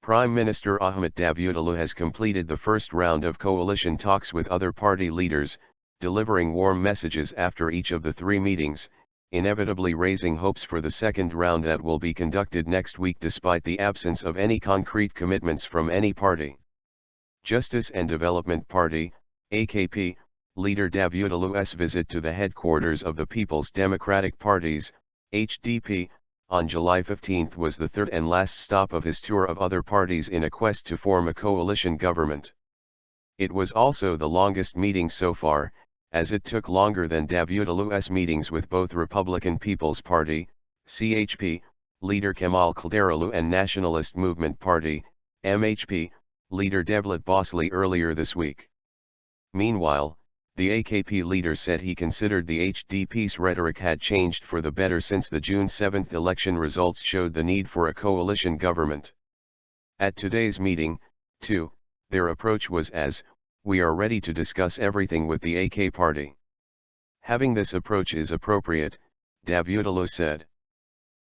Prime Minister Ahmet Davutoğlu has completed the first round of coalition talks with other party leaders, delivering warm messages after each of the three meetings, inevitably raising hopes for the second round that will be conducted next week despite the absence of any concrete commitments from any party. Justice and Development Party, AKP, leader Davutoğlu's visit to the headquarters of the People's Democratic Parties, HDP, on July 15 was the third and last stop of his tour of other parties in a quest to form a coalition government. It was also the longest meeting so far, as it took longer than Davutoğlu's meetings with both Republican People's Party, CHP, leader Kemal Kılıçdaroğlu and Nationalist Movement Party, MHP, leader Devlet Bahçeli earlier this week. Meanwhile, the AKP leader said he considered the HDP's rhetoric had changed for the better since the June 7 election results showed the need for a coalition government. At today's meeting, too, their approach was as, "We are ready to discuss everything with the AK party." Having this approach is appropriate, Davutoğlu said.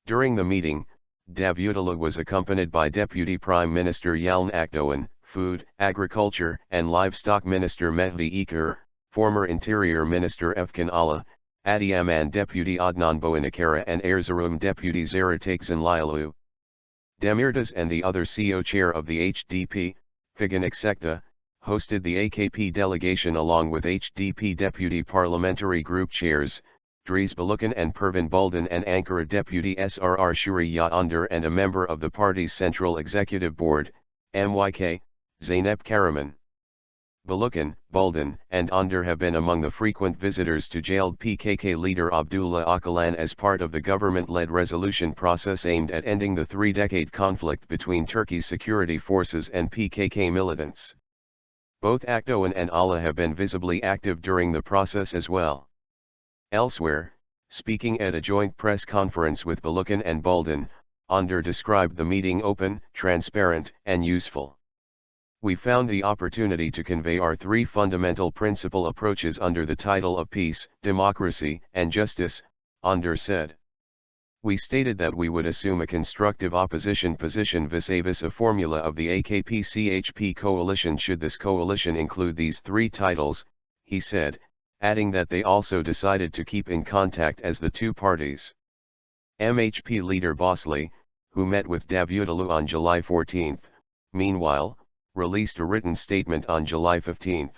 During the meeting, Davutoğlu was accompanied by Deputy Prime Minister Yalın Akdoğan, Food, Agriculture and Livestock Minister Mehdi Eker, former Interior Minister Efkan Ala, Adıyaman Deputy Adnan Boynikara and Erzurum Deputy Zahra Taksinlioglu. Demirtaş and the other co-chair of the HDP, Figen Aksekta, hosted the AKP delegation along with HDP Deputy Parliamentary Group Chairs, Dries Balukan and Pervin Buldan and Ankara Deputy Srr Shuriya Under and a member of the party's Central Executive Board, MYK, Zeynep Karaman. Balukan, Buldan, and Under have been among the frequent visitors to jailed PKK leader Abdullah Öcalan as part of the government-led resolution process aimed at ending the three-decade conflict between Turkey's security forces and PKK militants. Both Akdoğan and Ala have been visibly active during the process as well. Elsewhere, speaking at a joint press conference with Balukan and Buldan, Under described the meeting open, transparent, and useful. "We found the opportunity to convey our three fundamental principle approaches under the title of peace, democracy, and justice," Under said. "We stated that we would assume a constructive opposition position vis-a-vis a formula of the AKP-CHP coalition should this coalition include these three titles," he said, adding that they also decided to keep in contact as the two parties. MHP leader Bahçeli, who met with Davutoğlu on July 14, meanwhile, released a written statement on July 15.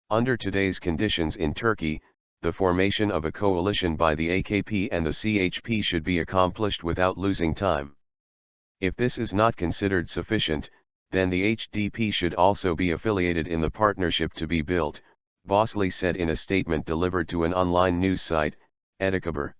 Under today's conditions in Turkey, the formation of a coalition by the AKP and the CHP should be accomplished without losing time. If this is not considered sufficient, then the HDP should also be affiliated in the partnership to be built, Bahçeli said in a statement delivered to an online news site, Edikhaber.